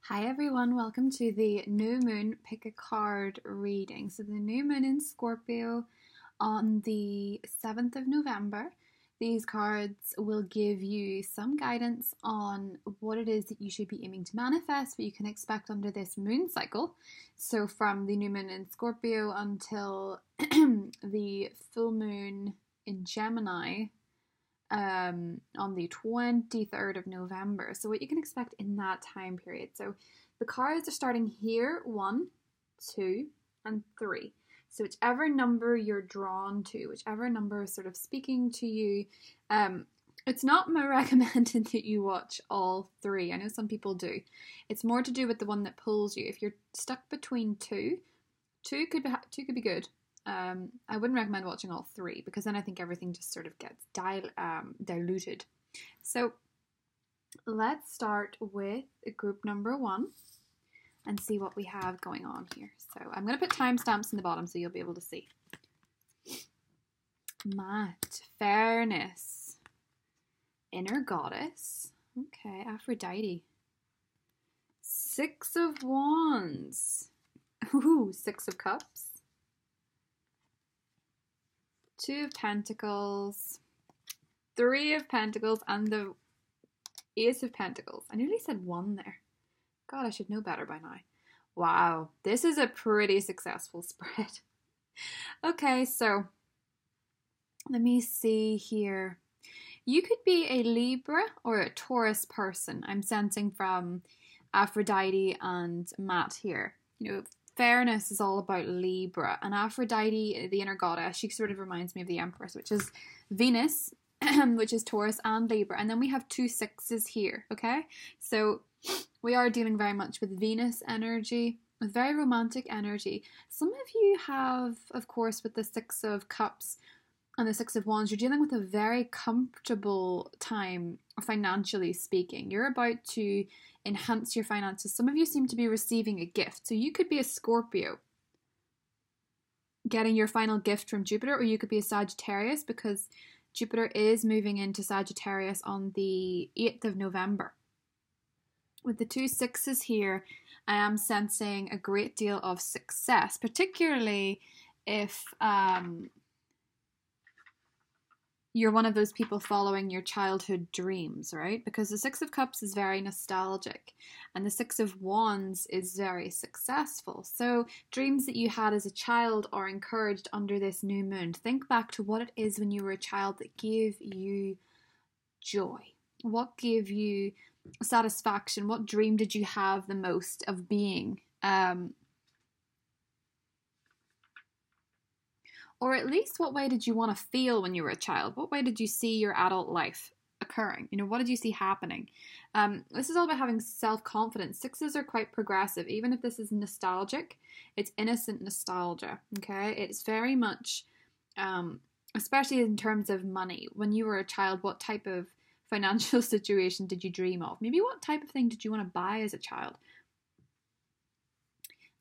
Hi everyone, welcome to the new moon pick a card reading. So the new moon in Scorpio on the 7th of November. These cards will give you some guidance on what it is that you should be aiming to manifest, what you can expect under this moon cycle. So from the new moon in Scorpio until the full moon in Gemini on the 23rd of November. So what you can expect in that time period. So the cards are starting here, 1, 2, and 3. So whichever number you're drawn to, whichever number is sort of speaking to you, it's not recommended that you watch all 3. I know some people do. It's more to do with the one that pulls you. If you're stuck between 2, 2 could be good. I wouldn't recommend watching all 3 because then I think everything just sort of gets diluted. So let's start with group number 1 and see what we have going on here. So I'm going to put timestamps in the bottom so you'll be able to see. Matt, fairness, inner goddess. Okay, Aphrodite. 6 of Wands. Ooh, 6 of Cups. 2 of Pentacles, 3 of Pentacles, and the Ace of Pentacles. I nearly said 1 there. God, I should know better by now. Wow, this is a pretty successful spread. Okay, so let me see here. You could be a Libra or a Taurus person. I'm sensing from Aphrodite and Matt here. You know, fairness is all about Libra, and Aphrodite, the inner goddess, she sort of reminds me of the Empress, which is Venus, which is Taurus and Libra, and then we have 2 6s here, okay? So we are dealing very much with Venus energy, with very romantic energy. Some of you have, of course, with the 6 of Cups and the 6 of Wands, you're dealing with a very comfortable time, financially speaking. You're about to enhance your finances. Some of you seem to be receiving a gift. So you could be a Scorpio getting your final gift from Jupiter, or you could be a Sagittarius because Jupiter is moving into Sagittarius on the 8th of November. With the 2 6s here, I am sensing a great deal of success, particularly if you're one of those people following your childhood dreams, right? Because the 6 of Cups is very nostalgic and the 6 of Wands is very successful. So dreams that you had as a child are encouraged under this new moon. Think back to what it is when you were a child that gave you joy. What gave you satisfaction? What dream did you have the most of being? Or at least what way did you want to feel when you were a child? What way did you see your adult life occurring? You know, what did you see happening? This is all about having self-confidence. 6s are quite progressive. Even if this is nostalgic, it's innocent nostalgia, okay? It's very much, especially in terms of money. When you were a child, what type of financial situation did you dream of? Maybe what type of thing did you want to buy as a child?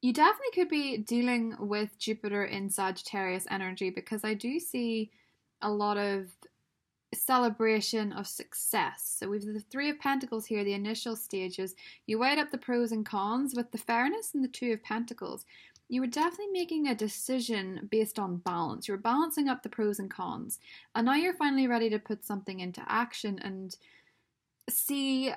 You definitely could be dealing with Jupiter in Sagittarius energy because I do see a lot of celebration of success. So we've the 3 of Pentacles here, the initial stages. You weighed up the pros and cons with the fairness and the 2 of Pentacles. You were definitely making a decision based on balance. You were balancing up the pros and cons. And now you're finally ready to put something into action and see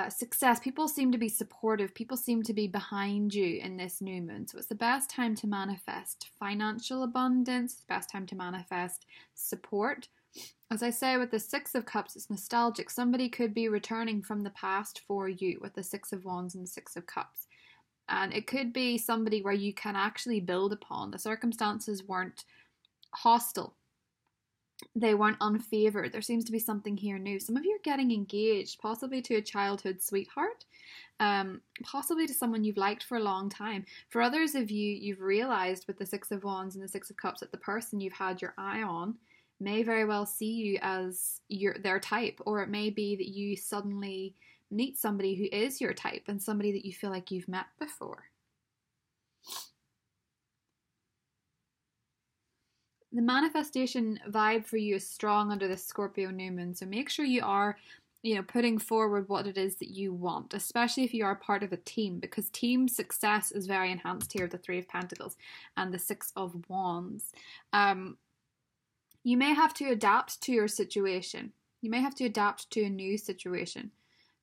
success. People seem to be supportive. People seem to be behind you in this new moon. So it's the best time to manifest financial abundance. It's the best time to manifest support. As I say, with the 6 of Cups, it's nostalgic. Somebody could be returning from the past for you with the 6 of Wands and the 6 of Cups. And it could be somebody where you can actually build upon. The circumstances weren't hostile. They weren't unfavored. There seems to be something here new. Some of you are getting engaged, possibly to a childhood sweetheart, possibly to someone you've liked for a long time. For others of you, you've realized with the 6 of Wands and the 6 of Cups that the person you've had your eye on may very well see you as their type, or it may be that you suddenly meet somebody who is your type and somebody that you feel like you've met before. The manifestation vibe for you is strong under this Scorpio new moon, so make sure you are putting forward what it is that you want, especially if you are part of a team, because team success is very enhanced here with the Three of Pentacles and the Six of Wands. You may have to adapt to your situation. You may have to adapt to a new situation,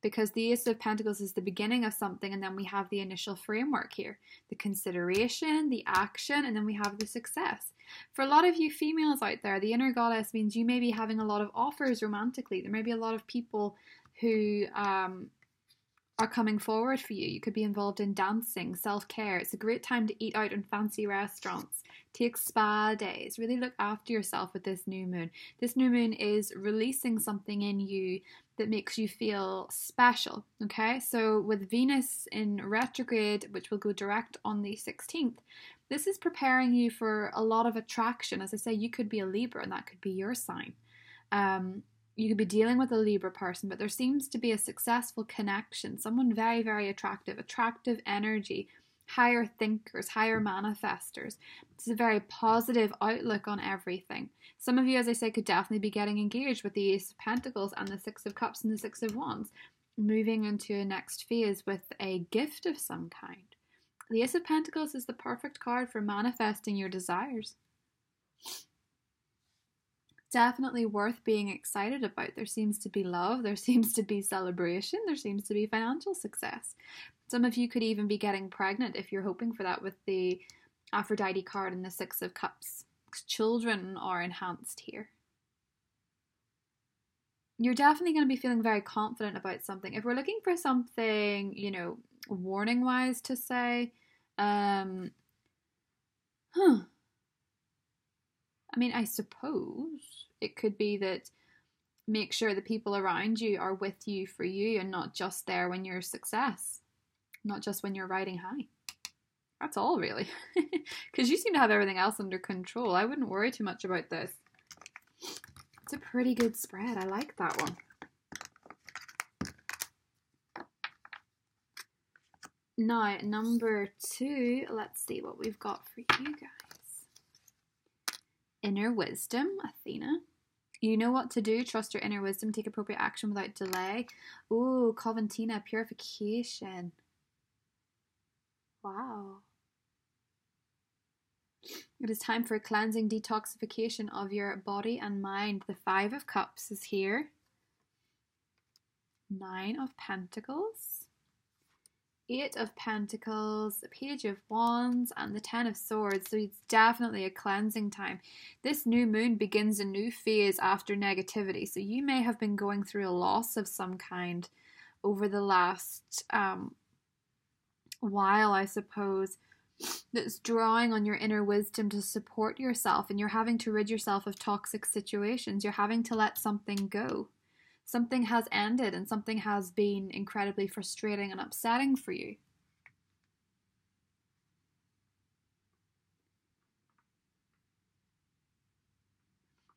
because the Ace of Pentacles is the beginning of something, and then we have the initial framework here, the consideration, the action, and then we have the success. For a lot of you females out there, the inner goddess means you may be having a lot of offers romantically. There may be a lot of people who are coming forward for you. You could be involved in dancing, self-care. It's a great time to eat out in fancy restaurants, take spa days, really look after yourself with this new moon. This new moon is releasing something in you that makes you feel special, okay? So with Venus in retrograde, which will go direct on the 16th, this is preparing you for a lot of attraction. As I say, you could be a Libra, and that could be your sign. You could be dealing with a Libra person, but there seems to be a successful connection, someone very, very attractive energy, higher thinkers, higher manifestors. It's a very positive outlook on everything. Some of you, as I say, could definitely be getting engaged with the Ace of Pentacles and the Six of Cups and the Six of Wands, moving into a next phase with a gift of some kind. The Ace of Pentacles is the perfect card for manifesting your desires. Definitely worth being excited about. There seems to be love, there seems to be celebration, there seems to be financial success. Some of you could even be getting pregnant if you're hoping for that with the Aphrodite card and the Six of Cups. Children are enhanced here. You're definitely going to be feeling very confident about something. If we're looking for something, warning wise to say, I mean, I suppose it could be that make sure the people around you are with you for you and not just there when you're success, not just when you're riding high. That's all, really. Because you seem to have everything else under control. I wouldn't worry too much about this. It's a pretty good spread. I like that one. Now, number 2, let's see what we've got for you guys. Inner wisdom, Athena. You know what to do. Trust your inner wisdom. Take appropriate action without delay. Ooh, Coventina, purification. Wow. It is time for a cleansing, detoxification of your body and mind. The Five of Cups is here. 9 of Pentacles. 8 of Pentacles, the Page of Wands, and the 10 of Swords. So it's definitely a cleansing time. This new moon begins a new phase after negativity. So you may have been going through a loss of some kind over the last while, I suppose, that's drawing on your inner wisdom to support yourself, and you're having to rid yourself of toxic situations. You're having to let something go. Something has ended and something has been incredibly frustrating and upsetting for you.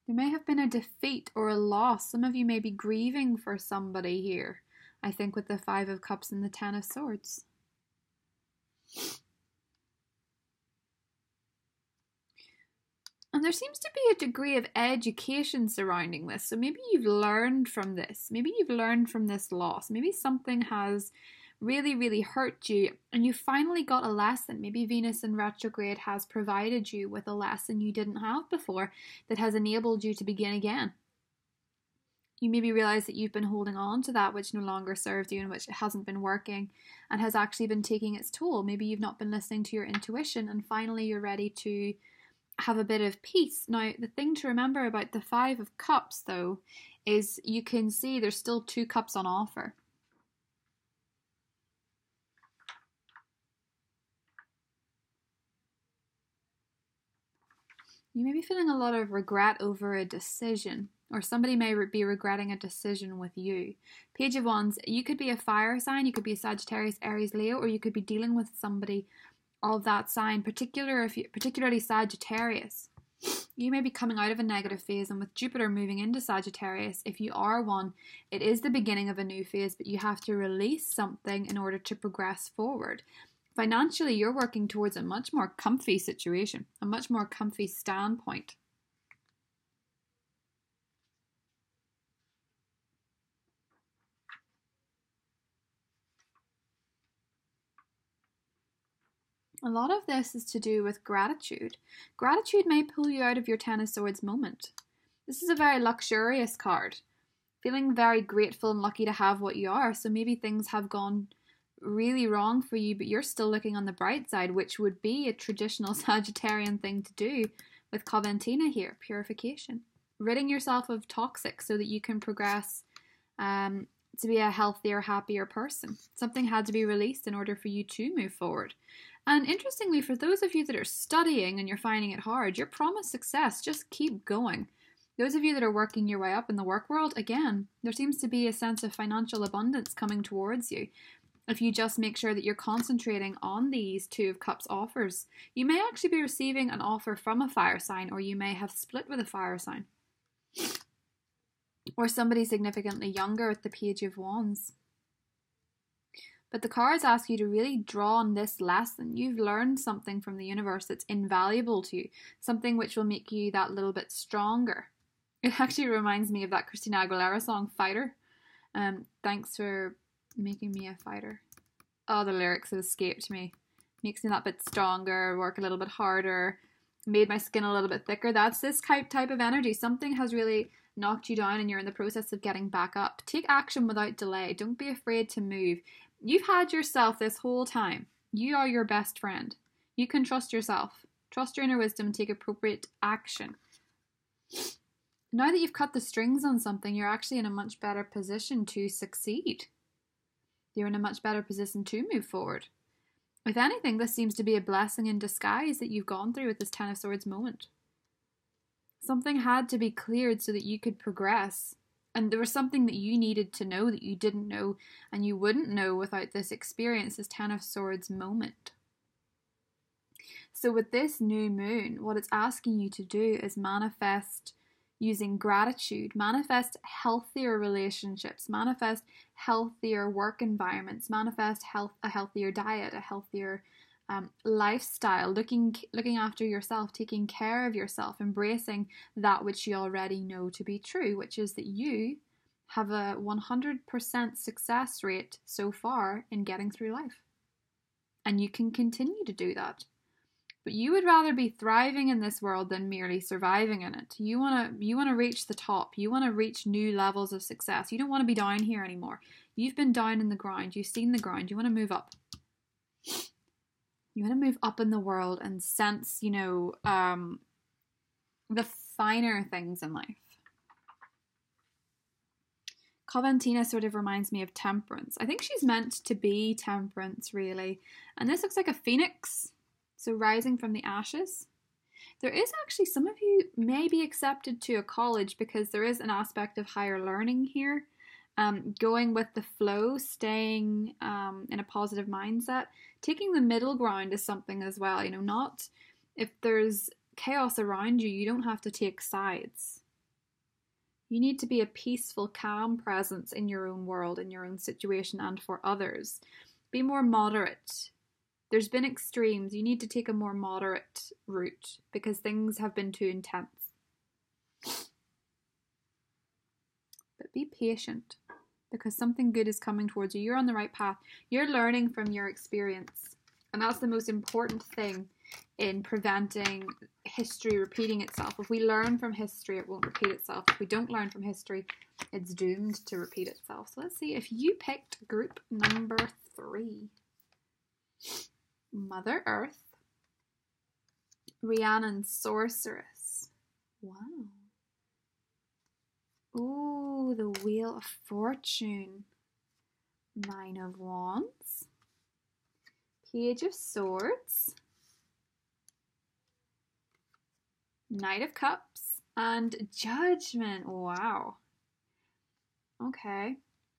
There may have been a defeat or a loss. Some of you may be grieving for somebody here. I think with the 5 of Cups and the 10 of Swords. And there seems to be a degree of education surrounding this. So maybe you've learned from this. Maybe you've learned from this loss. Maybe something has really, really hurt you and you finally got a lesson. Maybe Venus in retrograde has provided you with a lesson you didn't have before that has enabled you to begin again. You maybe realize that you've been holding on to that which no longer serves you and which hasn't been working and has actually been taking its toll. Maybe you've not been listening to your intuition and finally you're ready to have a bit of peace. Now, the thing to remember about the 5 of Cups, though, is you can see there's still 2 cups on offer. You may be feeling a lot of regret over a decision, or somebody may be regretting a decision with you. Page of Wands, you could be a fire sign, you could be a Sagittarius, Aries, Leo, or you could be dealing with somebody of that sign, particularly Sagittarius. You may be coming out of a negative phase, and with Jupiter moving into Sagittarius, if you are one, it is the beginning of a new phase, but you have to release something in order to progress forward. Financially, you're working towards a much more comfy situation, a much more comfy standpoint. A lot of this is to do with gratitude. Gratitude may pull you out of your Ten of Swords moment. This is a very luxurious card. Feeling very grateful and lucky to have what you are. So maybe things have gone really wrong for you, but you're still looking on the bright side, which would be a traditional Sagittarian thing to do with Coventina here, purification. Ridding yourself of toxic so that you can progress to be a healthier, happier person. Something had to be released in order for you to move forward. And interestingly, for those of you that are studying and you're finding it hard, you're promised success. Just keep going. Those of you that are working your way up in the work world, again, there seems to be a sense of financial abundance coming towards you. If you just make sure that you're concentrating on these Two of Cups offers, you may actually be receiving an offer from a fire sign, or you may have split with a fire sign. Or somebody significantly younger with the Page of Wands. But the cards ask you to really draw on this lesson. You've learned something from the universe that's invaluable to you, something which will make you that little bit stronger. It actually reminds me of that Christina Aguilera song, Fighter. Thanks for making me a fighter. Oh, the lyrics have escaped me. Makes me that bit stronger, work a little bit harder, made my skin a little bit thicker. That's this type of energy. Something has really knocked you down and you're in the process of getting back up. Take action without delay. Don't be afraid to move. You've had yourself this whole time. You are your best friend. You can trust yourself. Trust your inner wisdom and take appropriate action. Now that you've cut the strings on something, you're actually in a much better position to succeed. You're in a much better position to move forward. If anything, this seems to be a blessing in disguise that you've gone through with this Ten of Swords moment. Something had to be cleared so that you could progress. And there was something that you needed to know that you didn't know, and you wouldn't know without this experience, this Ten of Swords moment. So with this new moon, what it's asking you to do is manifest using gratitude, manifest healthier relationships, manifest healthier work environments, manifest a healthier diet, a healthier lifestyle, looking after yourself, taking care of yourself, embracing that which you already know to be true, which is that you have a 100% success rate so far in getting through life. And you can continue to do that. But you would rather be thriving in this world than merely surviving in it. You want to reach the top. You want to reach new levels of success. You don't want to be down here anymore. You've been down in the ground. You've seen the ground. You want to move up. You want to move up in the world and sense, the finer things in life. Coventina sort of reminds me of Temperance. I think she's meant to be Temperance, really. And this looks like a phoenix. So rising from the ashes. There is actually, some of you may be accepted to a college because there is an aspect of higher learning here. Going with the flow, staying in a positive mindset. Taking the middle ground is something as well. Not if there's chaos around you, you don't have to take sides. You need to be a peaceful, calm presence in your own world, in your own situation, and for others. Be more moderate. There's been extremes. You need to take a more moderate route because things have been too intense. But be patient because something good is coming towards you. You're on the right path. You're learning from your experience. And that's the most important thing in preventing history repeating itself. If we learn from history, it won't repeat itself. If we don't learn from history, it's doomed to repeat itself. So let's see if you picked group number 3. Mother Earth, Rhiannon Sorceress. Wow. Ooh, the Wheel of Fortune. 9 of Wands. Page of Swords. Knight of Cups. And Judgment. Wow. Okay.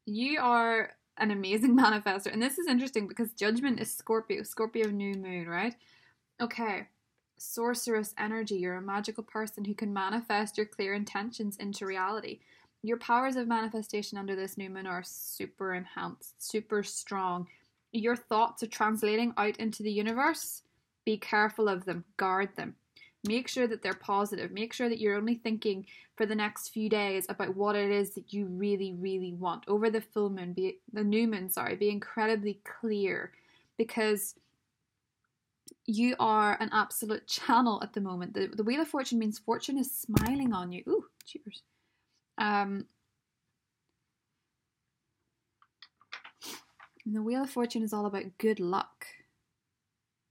You are an amazing manifestor. And this is interesting because Judgment is Scorpio new moon, right? Okay. Sorceress energy. You're a magical person who can manifest your clear intentions into reality. Your powers of manifestation under this new moon are super enhanced, super strong. Your thoughts are translating out into the universe. Be careful of them. Guard them. Make sure that they're positive. Make sure that you're only thinking for the next few days about what it is that you really, really want. Over the full moon, be incredibly clear. Because You are an absolute channel at the moment. The Wheel of Fortune means fortune is smiling on you. Ooh, cheers. And the Wheel of Fortune is all about good luck.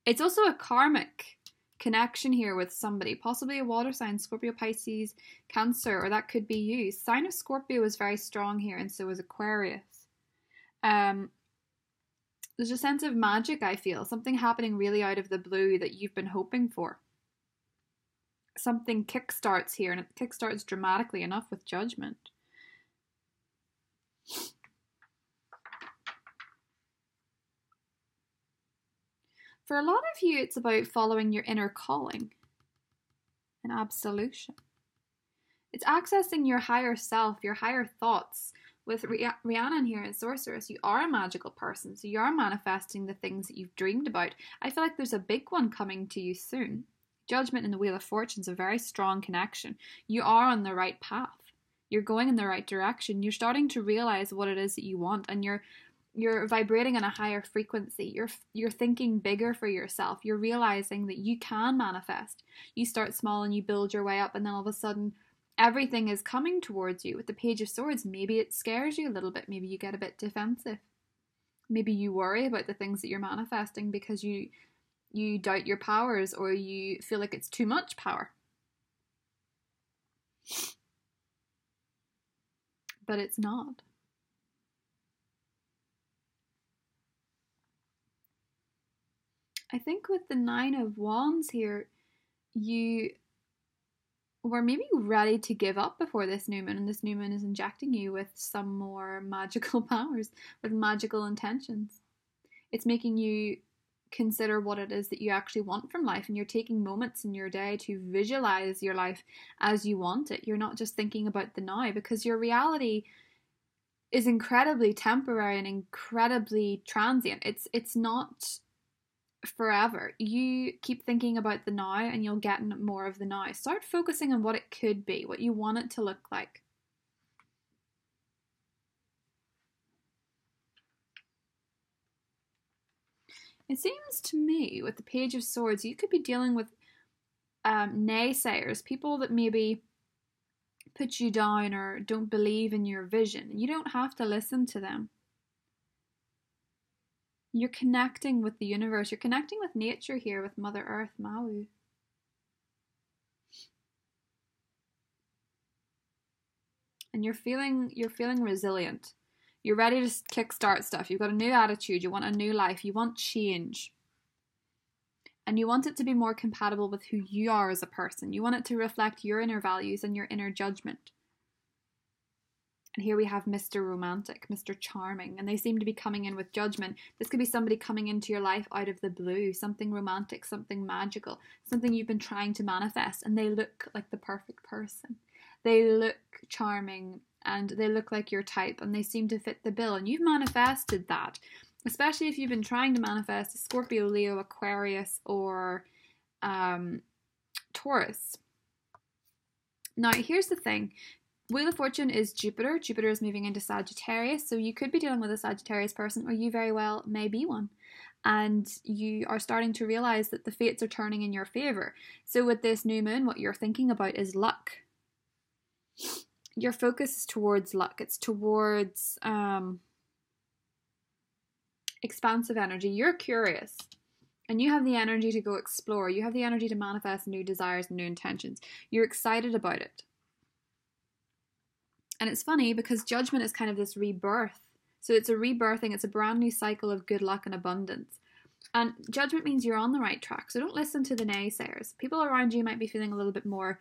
It's also a karmic connection here with somebody, possibly a water sign, Scorpio, Pisces, Cancer, or that could be you. Sign of Scorpio is very strong here, and so is Aquarius. There's a sense of magic, I feel. Something happening really out of the blue that you've been hoping for. Something kickstarts here, and it kickstarts dramatically enough with Judgment. For a lot of you, it's about following your inner calling and absolution. It's accessing your higher self, your higher thoughts. With Rhiannon here in Sorceress, you are a magical person, so you are manifesting the things that you've dreamed about. I feel like there's a big one coming to you soon. Judgment and the Wheel of Fortune is a very strong connection. You are on the right path. You're going in the right direction. You're starting to realize what it is that you want, and you're vibrating on a higher frequency. You're thinking bigger for yourself. You're realizing that you can manifest. You start small and you build your way up, and then all of a sudden everything is coming towards you. With the Page of Swords, maybe it scares you a little bit. Maybe you get a bit defensive. Maybe you worry about the things that you're manifesting because you doubt your powers, or you feel like it's too much power. But it's not. I think with the Nine of Wands here, you were maybe ready to give up before this new moon, and this new moon is injecting you with some more magical powers, with magical intentions. It's making you consider what it is that you actually want from life, and you're taking moments in your day to visualize your life as you want it. You're not just thinking about the now, because your reality is incredibly temporary and incredibly transient. It's not forever. You keep thinking about the now and you'll get more of the now. Start focusing on what it could be, what you want it to look like. It seems to me with the Page of Swords, you could be dealing with naysayers, people that maybe put you down or don't believe in your vision. You don't have to listen to them. You're connecting with the universe. You're connecting with nature here, with Mother Earth, Maui. And you're feeling resilient. You're ready to kickstart stuff. You've got a new attitude. You want a new life. You want change. And you want it to be more compatible with who you are as a person. You want it to reflect your inner values and your inner judgment. And here we have Mr. Romantic, Mr. Charming, and they seem to be coming in with Judgment. This could be somebody coming into your life out of the blue, something romantic, something magical, something you've been trying to manifest, and they look like the perfect person. They look charming, and they look like your type, and they seem to fit the bill, and you've manifested that. Especially if you've been trying to manifest a Scorpio, Leo, Aquarius, or Taurus. Now, here's the thing. Wheel of Fortune is Jupiter. Jupiter is moving into Sagittarius, so you could be dealing with a Sagittarius person, or you very well may be one. And you are starting to realize that the fates are turning in your favor. So with this new moon, what you're thinking about is luck. Your focus is towards luck. It's towards expansive energy. You're curious. And you have the energy to go explore. You have the energy to manifest new desires and new intentions. You're excited about it. And it's funny because Judgment is kind of this rebirth. So it's a rebirthing. It's a brand new cycle of good luck and abundance. And Judgment means you're on the right track. So don't listen to the naysayers. People around you might be feeling a little bit more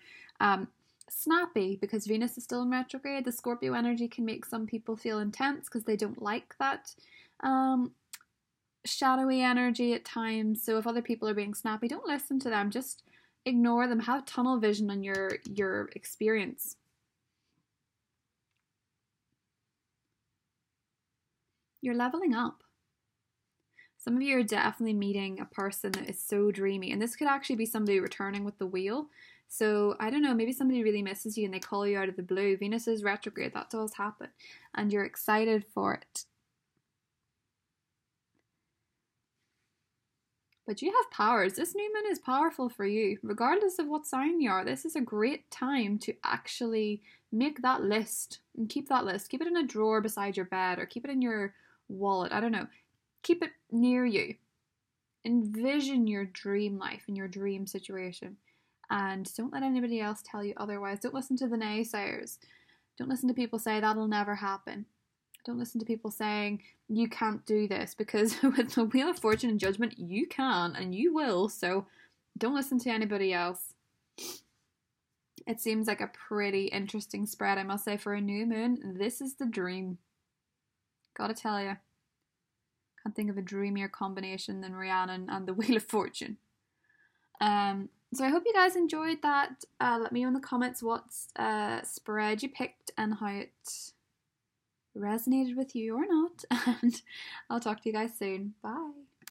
snappy because Venus is still in retrograde. The Scorpio energy can make some people feel intense because they don't like that shadowy energy at times. So if other people are being snappy, don't listen to them. Just ignore them. Have tunnel vision on your experience. You're leveling up. Some of you are definitely meeting a person that is so dreamy. And this could actually be somebody returning with the wheel. So, I don't know, maybe somebody really misses you and they call you out of the blue. Venus is retrograde, that does happen. And you're excited for it. But you have powers. This new moon is powerful for you. Regardless of what sign you are, this is a great time to actually make that list and keep that list. Keep it in a drawer beside your bed or keep it in your wallet. I don't know. Keep it near you. Envision your dream life and your dream situation. And don't let anybody else tell you otherwise. Don't listen to the naysayers. Don't listen to people say that'll never happen. Don't listen to people saying you can't do this, because with the Wheel of Fortune and Judgment, you can and you will. So don't listen to anybody else. It seems like a pretty interesting spread, I must say, for a new moon. This is the dream. Gotta tell you. Can't think of a dreamier combination than Rhiannon and the Wheel of Fortune. So I hope you guys enjoyed that. Let me know in the comments what spread you picked and how it resonated with you or not. And I'll talk to you guys soon. Bye.